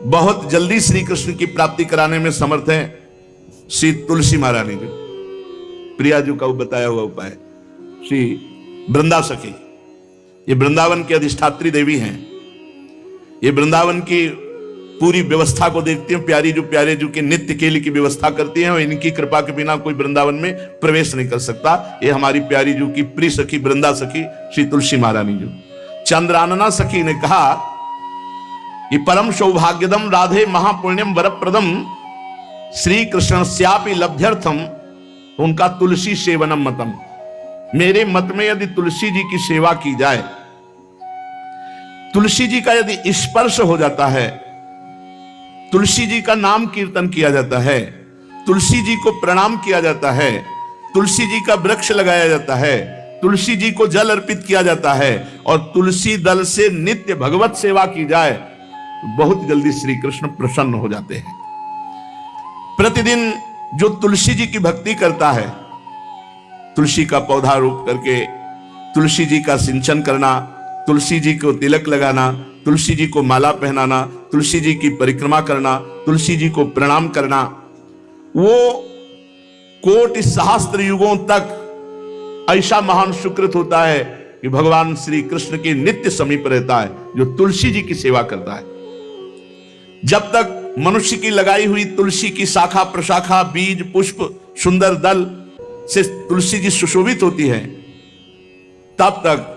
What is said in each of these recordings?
बहुत जल्दी श्री कृष्ण की प्राप्ति कराने में समर्थ है श्री तुलसी महारानी जी। प्रिया जी का बताया हुआ उपाय श्री वृंदा सखी, ये वृंदावन की अधिष्ठात्री देवी हैं। ये वृंदावन की पूरी व्यवस्था को देखती हैं। प्यारे जो के नित्य केली की व्यवस्था करती हैं और इनकी कृपा के बिना कोई वृंदावन में प्रवेश नहीं कर सकता। ये हमारी प्यारी जो की प्रिय सखी वृंदा सखी श्री तुलसी महारानी जी। चंद्रानना सखी ने कहा कि परम सौभाग्यदम राधे महापुण्यम वरप्रदम श्री कृष्ण श्यापि लभ्यर्थम, उनका तुलसी सेवनम मतम। मेरे मत में यदि तुलसी जी की सेवा की जाए, तुलसी जी का यदि स्पर्श हो जाता है, तुलसी जी का नाम कीर्तन किया जाता है, तुलसी जी को प्रणाम किया जाता है, तुलसी जी का वृक्ष लगाया जाता है, तुलसी जी को जल अर्पित किया जाता है और तुलसी दल से नित्य भगवत सेवा की जाए, तो बहुत जल्दी श्री कृष्ण प्रसन्न हो जाते हैं। प्रतिदिन जो तुलसी जी की भक्ति करता है, तुलसी का पौधा रोप करके तुलसी जी का सिंचन करना, तुलसी जी को तिलक लगाना, तुलसी जी को माला पहनाना, तुलसी जी की परिक्रमा करना, तुलसी जी को प्रणाम करना, वो कोटि सहस्त्र युगों तक ऐसा महान सुकृत होता है कि भगवान श्री कृष्ण के नित्य समीप रहता है जो तुलसी जी की सेवा करता है। जब तक मनुष्य की लगाई हुई तुलसी की शाखा प्रशाखा बीज पुष्प सुंदर दल से तुलसी जी सुशोभित होती है, तब तक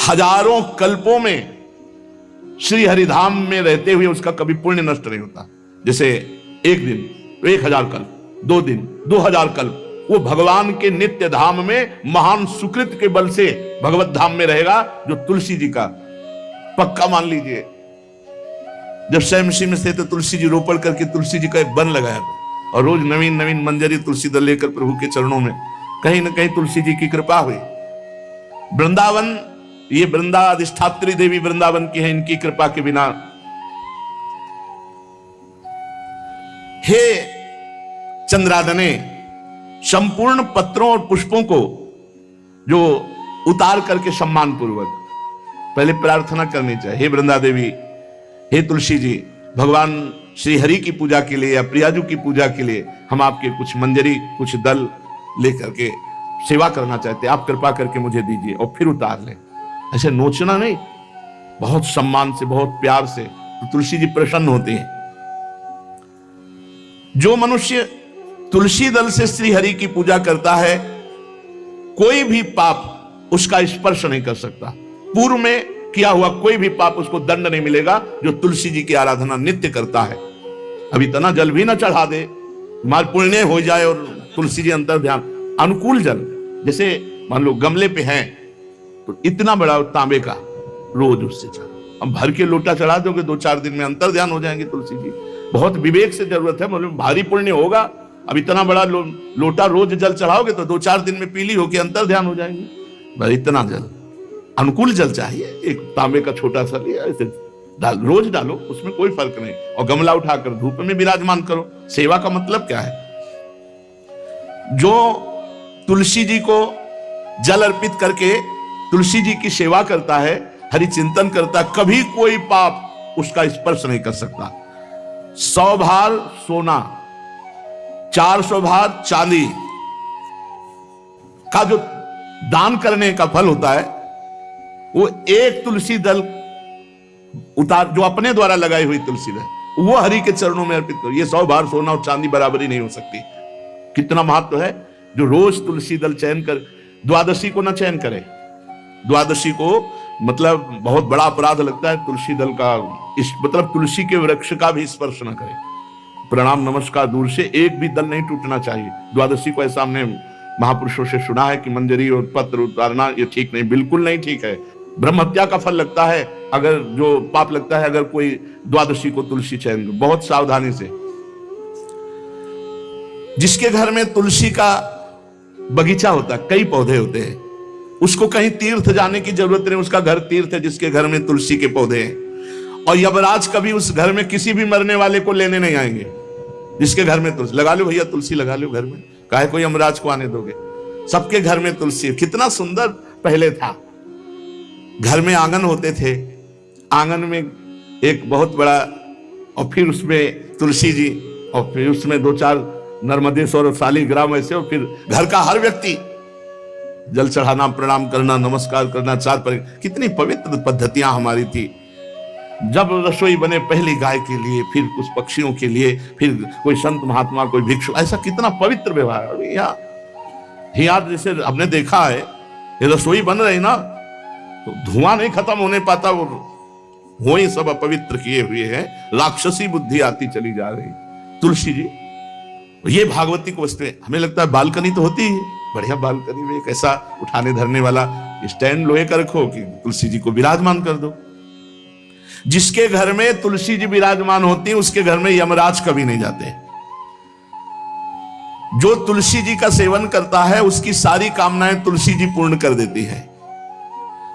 हजारों कल्पों में श्री हरिधाम में रहते हुए उसका कभी पुण्य नष्ट नहीं होता। जैसे एक दिन तो 1000 कल्प, 2 दिन 2000 कल्प, वो भगवान के नित्य धाम में महान सुकृत के बल से भगवत धाम में रहेगा जो तुलसी जी का पक्का मान लीजिए। जब स्वयं में थे तो तुलसी जी रोपण करके तुलसी जी का एक वन लगाया था और रोज नवीन नवीन मंजरी तुलसी दल लेकर प्रभु के चरणों में, कहीं ना कहीं तुलसी जी की कृपा हुई। वृंदावन, ये वृंदा अधिष्ठात्री देवी वृंदावन की है, इनकी कृपा के बिना। हे चंद्रादने, संपूर्ण पत्रों और पुष्पों को जो उतार करके सम्मान पूर्वक पहले प्रार्थना करनी चाहिए। हे वृंदा देवी, हे तुलसी जी, भगवान श्री हरि की पूजा के लिए या प्रियाजू की पूजा के लिए हम आपके कुछ मंजरी कुछ दल लेकर के सेवा करना चाहते हैं, आप कृपा करके मुझे दीजिए और फिर उतार लें। ऐसे नोचना नहीं, बहुत सम्मान से बहुत प्यार से, तो तुलसी जी प्रसन्न होते हैं। जो मनुष्य तुलसी दल से श्री हरि की पूजा करता है, कोई भी पाप उसका स्पर्श नहीं कर सकता। पूर्व में किया हुआ कोई भी पाप उसको दंड नहीं मिलेगा जो तुलसी जी की आराधना नित्य करता है। अब इतना जल भी ना चढ़ा दे, माल पुण्य हो जाए और तुलसी जी अंतर ध्यान अनुकूल जल, जैसे मान लो गमले पे हैं तो इतना बड़ा तांबे का रोज उससे चढ़ा, अब भर के लोटा चढ़ा दोगे 2-4 दिन में अंतर ध्यान हो जाएंगे तुलसी जी। बहुत विवेक से जरूरत है, मतलब भारी पुण्य होगा। अब इतना बड़ा लोटा रोज जल चढ़ाओगे तो 2-4 दिन में पीली होके अंतर ध्यान हो जाएंगे। इतना जल, अनुकूल जल चाहिए। एक तांबे का छोटा सा लिया, ऐसे रोज डालो, उसमें कोई फर्क नहीं, और गमला उठाकर धूप में विराजमान करो। सेवा का मतलब क्या है? जो तुलसी जी को जल अर्पित करके तुलसी जी की सेवा करता है, हरि चिंतन करता है, कभी कोई पाप उसका स्पर्श नहीं कर सकता। 100 भार सोना, 400 भार चांदी का जो दान करने का फल होता है, वो एक तुलसी दल उतार जो अपने द्वारा लगाई हुई तुलसी दल, वो हरि के चरणों में अर्पित करो। ये 100 भार सोना और चांदी बराबरी नहीं हो सकती। कितना महत्व है। जो रोज तुलसी दल चयन कर, द्वादशी को ना चयन करे, द्वादशी को मतलब बहुत बड़ा अपराध लगता है तुलसी दल का, इस मतलब तुलसी के वृक्ष का भी स्पर्श न करे। प्रणाम नमस्कार दूर से, एक भी दल नहीं टूटना चाहिए। द्वादशी को ऐसा हमने महापुरुषों से सुना है कि मंजरी और पत्र उतारना ये ठीक नहीं, बिल्कुल नहीं ठीक है। ब्रह्म हत्या का फल लगता है, अगर जो पाप लगता है अगर कोई द्वादशी को तुलसी चयन, बहुत सावधानी से। जिसके घर में तुलसी का बगीचा होता है, कई पौधे होते हैं, उसको कहीं तीर्थ जाने की जरूरत नहीं, उसका घर तीर्थ है जिसके घर में तुलसी के पौधे हैं। और यमराज कभी उस घर में किसी भी मरने वाले को लेने नहीं आएंगे जिसके घर में तुलसी। लगा लो भैया तुलसी लगा लो घर में, काहे कोई यमराज को आने दोगे? सबके घर में तुलसी। कितना सुंदर पहले था। घर में आंगन होते थे, आंगन में एक बहुत बड़ा, और फिर उसमें तुलसी जी, और फिर उसमें 2-4 नर्मदेश्वर और शालिग्राम ऐसे, और फिर घर का हर व्यक्ति जल चढ़ाना, प्रणाम करना, नमस्कार करना, 4 पर। कितनी पवित्र पद्धतियां हमारी थी। जब रसोई बने पहली गाय के लिए, फिर कुछ पक्षियों के लिए, फिर कोई संत महात्मा, कोई भिक्षु, ऐसा कितना पवित्र व्यवहार। अभी यहाँ जैसे हमने देखा है, ये रसोई बन रही ना, तो धुआं नहीं खत्म होने पाता, वो ही सब अपवित्र किए हुए हैं, राक्षसी बुद्धि आती चली जा रही। तुलसी जी, ये भागवती को वस्तु हमें लगता है बालकनी तो होती है, बढ़िया बालकनी में एक ऐसा उठाने धरने वाला स्टैंड लोहे का रखो कि तुलसी जी को विराजमान कर दो। जिसके घर में तुलसी जी विराजमान होती है, उसके घर में यमराज कभी नहीं जाते। जो तुलसी जी का सेवन करता है, उसकी सारी कामनाएं तुलसी जी पूर्ण कर देती है।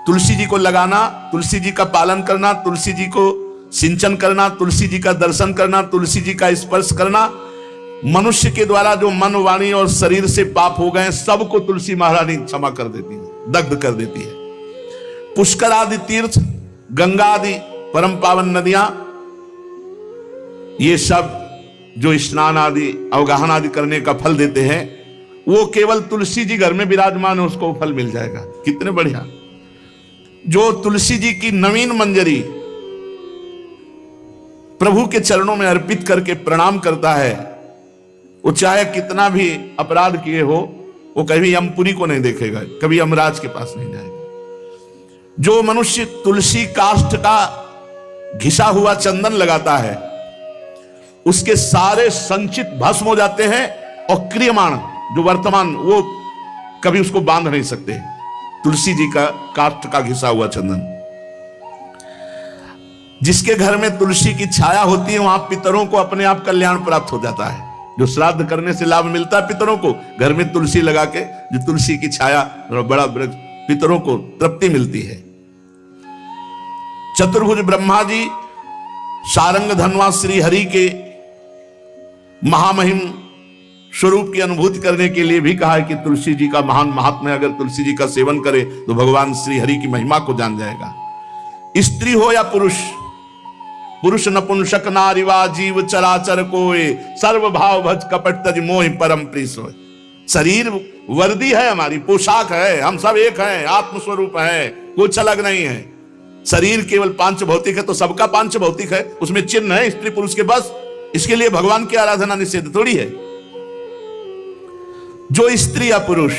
तुलसी जी को लगाना, तुलसी जी का पालन करना, तुलसी जी को सिंचन करना, तुलसी जी का दर्शन करना, तुलसी जी का स्पर्श करना, मनुष्य के द्वारा जो मन, वाणी और शरीर से पाप हो गए, सबको तुलसी महारानी क्षमा कर देती है, दग्ध कर देती है। पुष्कर आदि तीर्थ, गंगा आदि परम पावन नदियां, ये सब जो स्नान आदि, अवगाहन आदि करने का फल देते हैं, वो केवल तुलसी जी घर में विराजमान है, उसको फल मिल जाएगा। कितने बढ़िया। जो तुलसी जी की नवीन मंजरी प्रभु के चरणों में अर्पित करके प्रणाम करता है, वो चाहे कितना भी अपराध किए हो, वो कभी यमपुरी को नहीं देखेगा, कभी यमराज के पास नहीं जाएगा। जो मनुष्य तुलसी काष्ठ का घिसा हुआ चंदन लगाता है, उसके सारे संचित भस्म हो जाते हैं, और क्रियमाण जो वर्तमान, वो कभी उसको बांध नहीं सकते। तुलसी जी का काष्ठ का घिसा हुआ चंदन। जिसके घर में तुलसी की छाया होती है, वहां पितरों को अपने आप कल्याण प्राप्त हो जाता है। जो श्राद्ध करने से लाभ मिलता है पितरों को, घर में तुलसी लगा के, जो तुलसी की छाया, बड़ा वृक्ष, पितरों को तृप्ति मिलती है। चतुर्भुज ब्रह्मा जी सारंग धनवा श्री हरि के महामहिम स्वरूप की अनुभूति करने के लिए भी कहा है कि तुलसी जी का महान महात्म्य, अगर तुलसी जी का सेवन करे तो भगवान श्री हरि की महिमा को जान जाएगा। स्त्री हो या पुरुष, पुरुष नपुंसक नारीवा जीव चराचर कोय, सर्व भाव भज कपट तज मोहि परम प्रिय सोय। शरीर वर्दी है, हमारी पोशाक है, हम सब एक हैं, आत्मस्वरूप है, कुछ अलग नहीं है। शरीर केवल पांच भौतिक है, तो सबका पांच भौतिक है, उसमें चिन्ह है स्त्री पुरुष के, बस। इसके लिए भगवान की आराधना निषेध थोड़ी है। जो स्त्री या पुरुष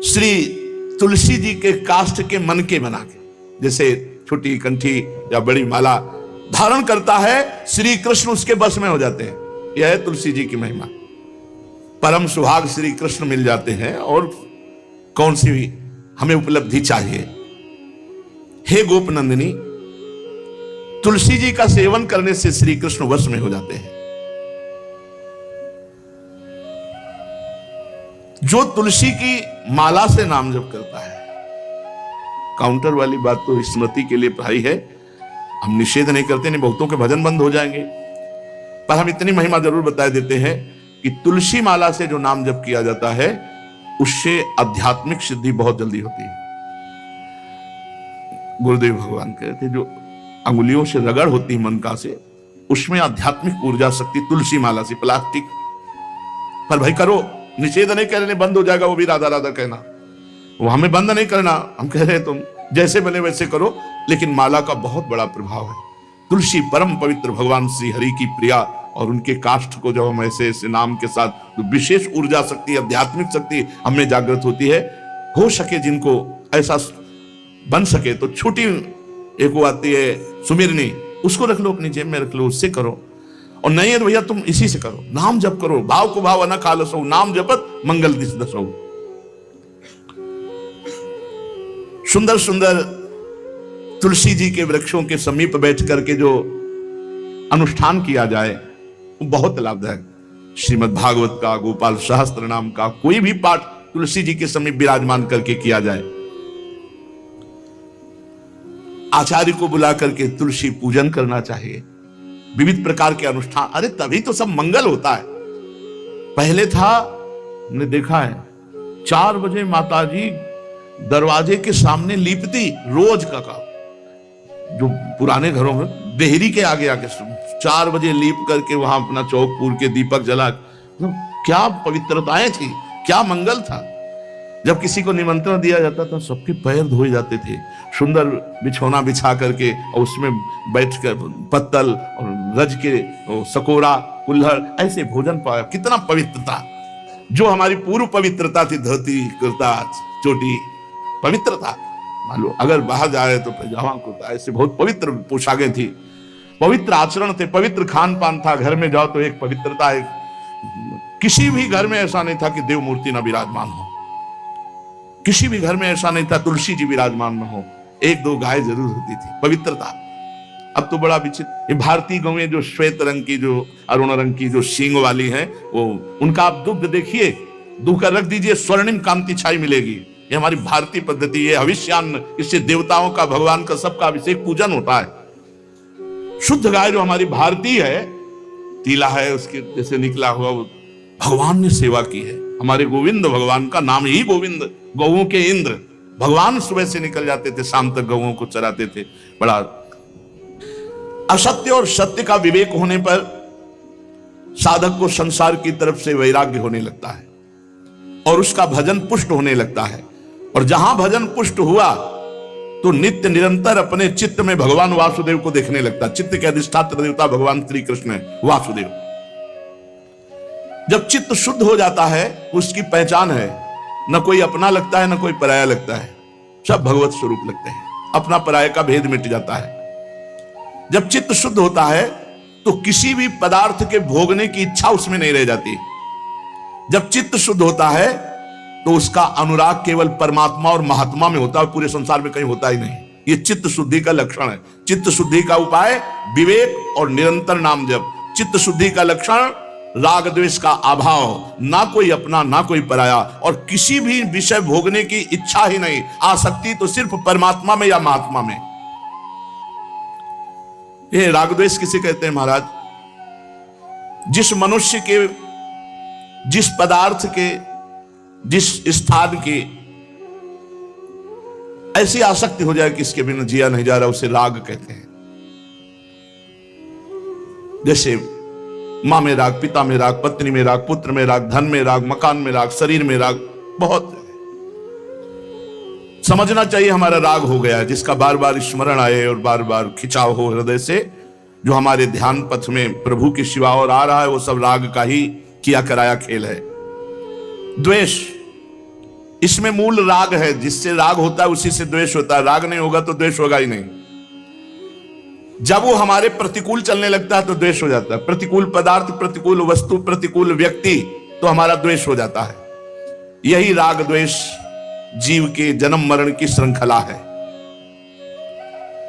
श्री तुलसी जी के काष्ठ के मन के बना के, जैसे छोटी कंठी या बड़ी माला धारण करता है, श्री कृष्ण उसके बस में हो जाते हैं। यह है तुलसी जी की महिमा। परम सुहाग श्री कृष्ण मिल जाते हैं, और कौन सी भी हमें उपलब्धि चाहिए। हे गोप नंदिनी, तुलसी जी का सेवन करने से श्री कृष्ण वश में हो जाते हैं। जो तुलसी की माला से नाम जप करता है, काउंटर वाली बात तो स्मृति के लिए भाई है, हम निषेध नहीं करते, नहीं बहुतों के भजन बंद हो जाएंगे, पर हम इतनी महिमा जरूर बता देते हैं कि तुलसी माला से जो नाम जप किया जाता है, उससे आध्यात्मिक सिद्धि बहुत जल्दी होती है। गुरुदेव भगवान कहते हैं, जो अंगुलियों से रगड़ होती है मन का से, उसमें आध्यात्मिक ऊर्जा शक्ति तुलसी माला से। प्लास्टिक पर भाई करो, निषेध नहीं कह रहे, बंद हो जाएगा वो भी राधा राधा कहना, वो हमें बंद नहीं करना। हम कह रहे हैं तुम जैसे बने वैसे करो, लेकिन माला का बहुत बड़ा प्रभाव है। तुलसी परम पवित्र भगवान श्री हरि की प्रिया, और उनके काष्ठ को जब हम ऐसे ऐसे नाम के साथ, तो विशेष ऊर्जा शक्ति, आध्यात्मिक शक्ति हमें जागृत होती है। हो सके जिनको ऐसा बन सके तो छोटी एक वो आती है सुमिरनी, उसको रख लो, अपनी जेब में रख लो, उससे करो। और नहीं है तो भैया तुम इसी से करो, नाम जप करो, भाव को भाव न खालसो, नाम जपत मंगल दिस दसो। सुंदर सुंदर तुलसी जी के वृक्षों के समीप बैठ करके जो अनुष्ठान किया जाए, वो बहुत लाभदायक। श्रीमद् भागवत का, गोपाल सहस्त्र नाम का कोई भी पाठ तुलसी जी के समीप विराजमान करके किया जाए। आचार्य को बुला करके तुलसी पूजन करना चाहिए। विविध प्रकार के अनुष्ठान, अरे तभी तो सब मंगल होता है। पहले था, हमने देखा है, 4 बजे माताजी दरवाजे के सामने लीपती, रोज का काम। जो पुराने घरों में देहरी के आगे आके 4 बजे लीप करके वहां अपना चौक पूर के दीपक जला, क्या पवित्रताएं थी, क्या मंगल था। जब किसी को निमंत्रण दिया जाता था सबके पैर धोए जाते थे, सुंदर बिछौना बिछा करके और उसमें बैठकर पत्तल और रज के सकोरा कुल्हड़ ऐसे भोजन पाया। कितना पवित्रता, जो हमारी पूर्व पवित्रता थी, धोती कुर्ता चोटी पवित्रता। मान लो अगर बाहर जा रहे तो पैजामा कुर्ता, ऐसे बहुत पवित्र पोशाकें थी, पवित्र आचरण थे, पवित्र खान पान था। घर में जाओ तो एक पवित्रता, एक किसी भी घर में ऐसा नहीं था कि देव मूर्ति न विराजमान हो, किसी भी घर में ऐसा नहीं था तुलसी जी विराजमान न हो, 1-2 गाय जरूर होती थी, पवित्रता। अब तो बड़ा विचित्र, ये भारतीय गौएं जो श्वेत रंग की, जो अरुण रंग की, जो सींग वाली है, वो उनका आप दुग्ध देखिए, दूह कर रख दीजिए, स्वर्णिम कांति छाई मिलेगी। ये हमारी भारतीय पद्धति है, हविष्यान्न, इससे देवताओं का, भगवान का, सबका अभिषेक पूजन होता है। शुद्ध गाय जो हमारी भारतीय है, तीला है उसके जैसे निकला हुआ, वो भगवान ने सेवा की है। हमारे गोविंद भगवान का नाम ही गोविंद, गौओं के इंद्र। भगवान सुबह से निकल जाते थे, शाम तक गौओं को चराते थे। बड़ा असत्य और सत्य का विवेक होने पर साधक को संसार की तरफ से वैराग्य होने लगता है और उसका भजन पुष्ट होने लगता है। और जहां भजन पुष्ट हुआ तो नित्य निरंतर अपने चित्त में भगवान वासुदेव को देखने लगता। चित्त के अधिष्ठात्र देवता भगवान श्री कृष्ण है, वासुदेव। जब चित्त शुद्ध हो जाता है, उसकी पहचान है, न कोई अपना लगता है न कोई पराया लगता है, सब भगवत स्वरूप लगते हैं, अपना पराये का भेद मिट जाता है। जब चित्त शुद्ध होता है तो किसी भी पदार्थ के भोगने की इच्छा उसमें नहीं रह जाती। जब चित्त शुद्ध होता है तो उसका अनुराग केवल परमात्मा और महात्मा में होता है, पूरे संसार में कहीं होता ही नहीं। ये चित्त शुद्धि का लक्षण है। चित्त शुद्धि का उपाय विवेक और निरंतर नाम जप। चित्त शुद्धि का लक्षण राग द्वेष का अभाव, ना कोई अपना ना कोई पराया, और किसी भी विषय भोगने की इच्छा ही नहीं, आसक्ति तो सिर्फ परमात्मा में या महात्मा में। ये राग द्वेष किसे कहते हैं महाराज? जिस मनुष्य के, जिस पदार्थ के, जिस स्थान की ऐसी आसक्ति हो जाए कि इसके बिना जिया नहीं जा रहा, उसे राग कहते हैं। जैसे मां में राग, पिता में राग, पत्नी में राग, पुत्र में राग, धन में राग, मकान में राग, शरीर में राग, बहुत समझना चाहिए हमारा राग हो गया, जिसका बार बार स्मरण आए और बार बार खिंचाव हो हृदय से। जो हमारे ध्यान पथ में प्रभु की शिवा और आ रहा है, वो सब राग का ही किया कराया खेल है। द्वेष, इसमें मूल राग है, जिससे राग होता है उसी से द्वेष होता है। राग नहीं होगा तो द्वेष होगा ही नहीं। जब वो हमारे प्रतिकूल चलने लगता है तो द्वेष हो जाता है। प्रतिकूल पदार्थ, प्रतिकूल वस्तु, प्रतिकूल व्यक्ति, तो हमारा द्वेष हो जाता है। यही राग द्वेष जीव के जन्म मरण की श्रृंखला है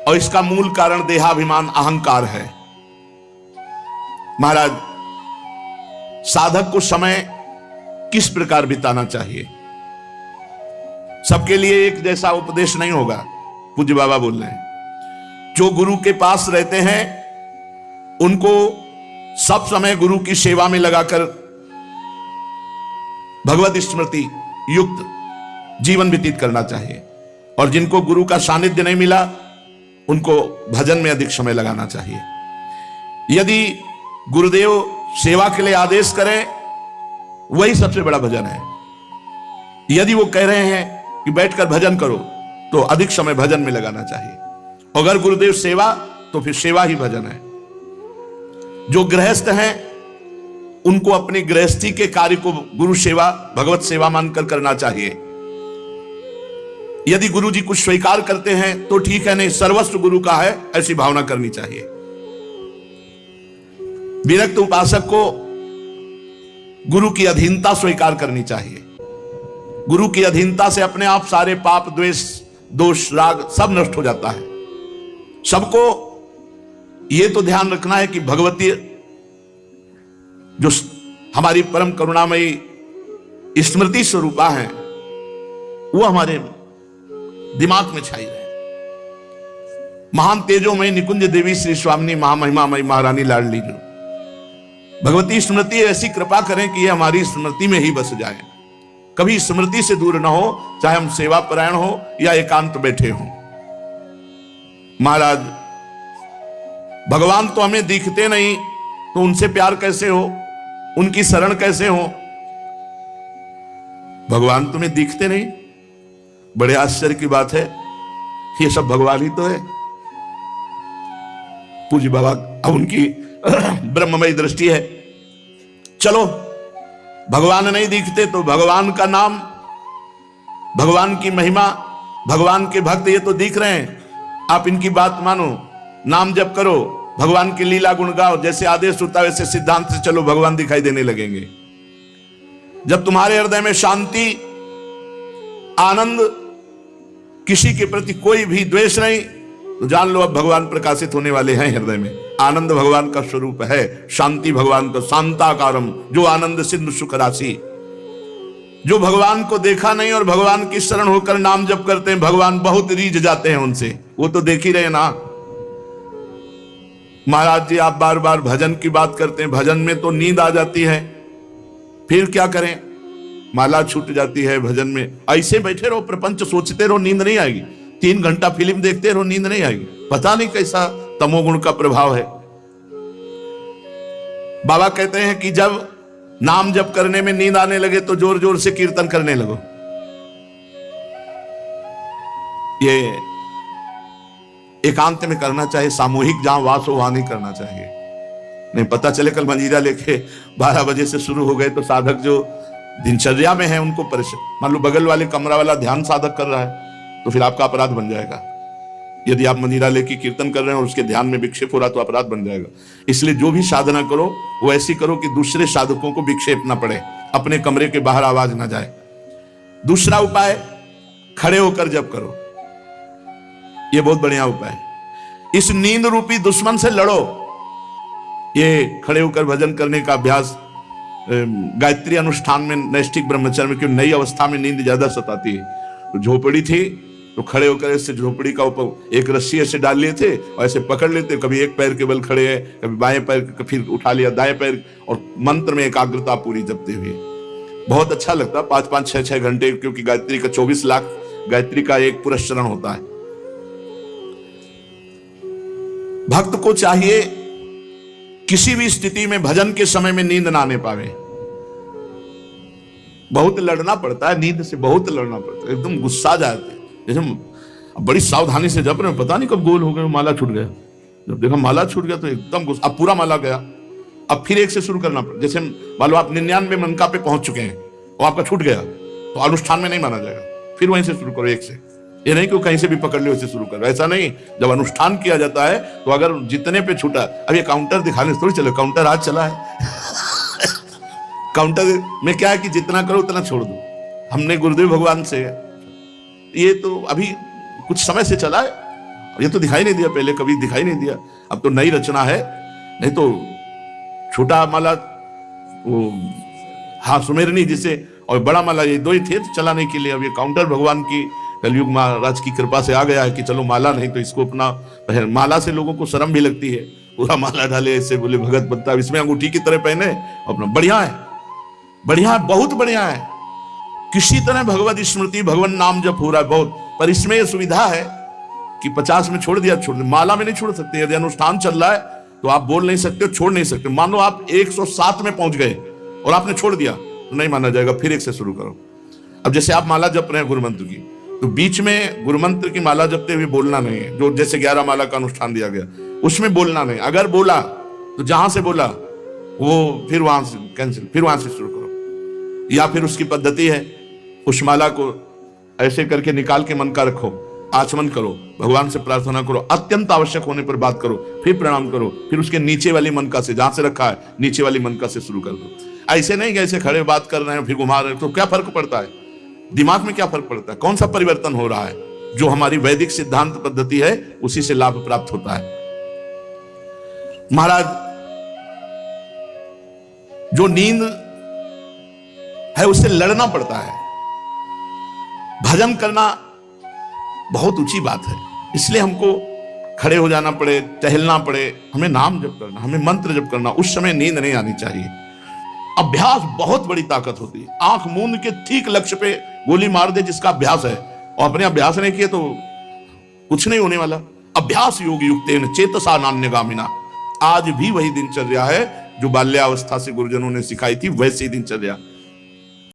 और इसका मूल कारण देहाभिमान, अहंकार है। महाराज, साधक को समय किस प्रकार बिताना चाहिए? सबके लिए एक जैसा उपदेश नहीं होगा। पूज्य बाबा बोल रहे हैं, जो गुरु के पास रहते हैं उनको सब समय गुरु की सेवा में लगाकर भगवत स्मृति युक्त जीवन व्यतीत करना चाहिए, और जिनको गुरु का सानिध्य नहीं मिला उनको भजन में अधिक समय लगाना चाहिए। यदि गुरुदेव सेवा के लिए आदेश करें, वही सबसे बड़ा भजन है। यदि वो कह रहे हैं कि बैठकर भजन करो, तो अधिक समय भजन में लगाना चाहिए। अगर गुरुदेव सेवा, तो फिर सेवा ही भजन है। जो गृहस्थ हैं उनको अपनी गृहस्थी के कार्य को गुरु सेवा, भगवत सेवा मानकर करना चाहिए। यदि गुरु जी कुछ स्वीकार करते हैं तो ठीक है, नहीं सर्वस्व गुरु का है, ऐसी भावना करनी चाहिए। विरक्त उपासक को गुरु की अधीनता स्वीकार करनी चाहिए। गुरु की अधीनता से अपने आप सारे पाप, द्वेष, दोष, राग सब नष्ट हो जाता है। सबको यह तो ध्यान रखना है कि भगवती जो हमारी परम करुणामयी स्मृति स्वरूपा है, वो हमारे दिमाग में छाई रहे। महान तेजोमयी निकुंज देवी श्री स्वामिनी महामहिमामयी महारानी लाडली जो भगवती स्मृति ऐसी कृपा करें कि ये हमारी स्मृति में ही बस जाए, कभी स्मृति से दूर ना हो, चाहे हम सेवा परायण हो या एकांत बैठे हो। महाराज भगवान तो हमें दिखते नहीं, तो उनसे प्यार कैसे हो, उनकी शरण कैसे हो? भगवान तुम्हें दिखते नहीं, बड़े आश्चर्य की बात है, ये सब भगवान ही तो है। पूज्य बाबा अब उनकी ब्रह्ममयी दृष्टि है। चलो भगवान नहीं दिखते तो भगवान का नाम, भगवान की महिमा, भगवान के भक्त ये तो दिख रहे हैं, आप इनकी बात मानो, नाम जप करो, भगवान की लीला गुण गाओ, जैसे आदेश होता है वैसे सिद्धांत से चलो, भगवान दिखाई देने लगेंगे। जब तुम्हारे हृदय में शांति, आनंद, किसी के प्रति कोई भी द्वेष नहीं, तो जान लो अब भगवान प्रकाशित होने वाले हैं हृदय में। आनंद भगवान का स्वरूप है, शांति भगवान का, शांताकारम, जो आनंद सिंधु सुख राशि। जो भगवान को देखा नहीं और भगवान की शरण होकर नाम जप करते हैं, भगवान बहुत रीझ जाते हैं उनसे, वो तो देख ही रहे ना। महाराज जी आप बार बार भजन की बात करते हैं, भजन में तो नींद आ जाती है, फिर क्या करें? माला छूट जाती है भजन में। ऐसे बैठे रहो, प्रपंच सोचते रहो, नींद नहीं आएगी। 3 घंटा फिल्म देखते रहो, नींद नहीं आएगी। पता नहीं कैसा तमोगुण का प्रभाव है। बाबा कहते हैं कि जब नाम जप करने में नींद आने लगे तो जोर जोर से कीर्तन करने लगो। ये एकांत में करना चाहिए, सामूहिक जहां वास हो वहां नहीं करना चाहिए। नहीं पता चले कल मंजीरा लेके 12 बजे से शुरू हो गए तो साधक जो दिनचर्या में है उनको परेशान, मान लो बगल वाले कमरा वाला ध्यान साधक कर रहा है तो फिर आपका अपराध बन जाएगा। यदि आप मंजीरा लेके कीर्तन कर रहे हैं और उसके ध्यान में विक्षेप हो रहा तो अपराध बन जाएगा। इसलिए जो भी साधना करो वो ऐसी करो कि दूसरे साधकों को विक्षेप ना पड़े, अपने कमरे के बाहर आवाज ना जाए। दूसरा उपाय, खड़े होकर जप करो, ये बहुत बढ़िया उपाय है। इस नींद रूपी दुश्मन से लड़ो। ये खड़े होकर भजन करने का अभ्यास गायत्री अनुष्ठान में, नैष्ठिक ब्रह्मचर्य में, क्यों नई अवस्था में नींद ज्यादा सताती है। तो झोपड़ी थी तो खड़े होकर ऐसे झोपड़ी का ऊपर एक रस्सी ऐसे डाल लिए थे और ऐसे पकड़ लेते, कभी एक पैर के बल खड़े है, कभी बाएं पैर, फिर उठा लिया दाएं पैर, और मंत्र में एकाग्रता पूरी जपते हुए बहुत अच्छा लगता। 5-5, 6-6 घंटे, क्योंकि गायत्री का 24 लाख गायत्री का एक पुरस्चरण होता है। भक्त को चाहिए किसी भी स्थिति में भजन के समय में नींद ना आने पावे। बहुत लड़ना पड़ता है, नींद से बहुत लड़ना पड़ता है, एकदम गुस्सा जाते हैं। जैसे बड़ी सावधानी से जप रहे हैं, पता नहीं कब गोल हो गए, माला छूट गया। जब देखा माला छूट गया तो एकदम गुस्सा, अब पूरा माला गया, अब फिर एक से शुरू करना पड़ा। जैसे मान लो आप 99 मनका पे पहुंच चुके हैं और आपका छूट गया तो अनुष्ठान में नहीं माना जाएगा, फिर वहीं से शुरू करो एक से। ये नहीं कि कहीं से भी पकड़ लो, वैसे शुरू करो, ऐसा नहीं। जब अनुष्ठान किया जाता है तो अगर जितने पे छूटा, अब ये काउंटर दिखाने से थोड़ी चलो, काउंटर आज चला है काउंटर में क्या है कि जितना करो उतना छोड़ दो। हमने गुरुदेव भगवान से, ये तो अभी कुछ समय से चला है, ये तो दिखाई नहीं दिया, पहले कभी दिखाई नहीं दिया, अब तो नई रचना है। नहीं तो छोटा माला वो हाँ सुमेरनी जिसे, और बड़ा माला, ये 2 ही थे तो चलाने के लिए। अब ये काउंटर भगवान की कलयुग महाराज की कृपा से आ गया है कि चलो माला नहीं तो इसको अपना पहन। माला से लोगों को शर्म भी लगती है, पूरा माला डाले ऐसे, बोले भगत बनता, इसमें अंगूठी की तरह पहने अपना। बढ़िया है, बढ़िया है, बहुत बढ़िया है। किसी तरह भगवत स्मृति, भगवान नाम जप हो रहा है बहुत, पर इसमें यह सुविधा है कि 50 में छोड़ दिया, छोड़ दिया। माला में नहीं छोड़ सकते। यदि अनुष्ठान चल रहा है तो आप बोल नहीं सकते, छोड़ नहीं सकते। मान लो आप 107 में पहुंच गए और आपने छोड़ दिया तो नहीं माना जाएगा, फिर एक से शुरू करो। अब जैसे आप माला जप रहे हैं गुरु मंत्र की, तो बीच में गुरु मंत्र की माला जपते हुए बोलना नहीं है। जो जैसे 11 माला का अनुष्ठान दिया गया उसमें बोलना नहीं। अगर बोला तो जहां से बोला वो फिर वहां से कैंसिल, फिर वहां से शुरू करो। या फिर उसकी पद्धति है, उस माला को ऐसे करके निकाल के मन का रखो, आचमन करो, भगवान से प्रार्थना करो, अत्यंत आवश्यक होने पर बात करो, फिर प्रणाम करो, फिर उसके नीचे वाली मनका से, जहां से रखा है नीचे वाली मनका से शुरू कर दो। ऐसे नहीं कि ऐसे खड़े बात कर रहे हैं फिर घुमा रहे हैं, तो क्या फर्क पड़ता है? दिमाग में क्या फर्क पड़ता है? कौन सा परिवर्तन हो रहा है? जो हमारी वैदिक सिद्धांत पद्धति है उसी से लाभ प्राप्त होता है। महाराज, जो नींद है उससे लड़ना पड़ता है। भजन करना बहुत ऊंची बात है, इसलिए हमको खड़े हो जाना पड़े, टहलना पड़े, हमें नाम जप करना, हमें मंत्र जप करना। उस समय नींद नहीं आनी चाहिए। अभ्यास बहुत बड़ी ताकत होती है। आंख मूंद के ठीक लक्ष्य पे गोली मार दे जिसका अभ्यास है, और अपने अभ्यास नहीं किए तो कुछ नहीं होने वाला। अभ्यास योग युक्तेन चेतसा नान्यगामिना। आज भी वही दिनचर्या है जो बाल्यावस्था से गुरुजनों ने सिखाई थी, वैसी दिनचर्या।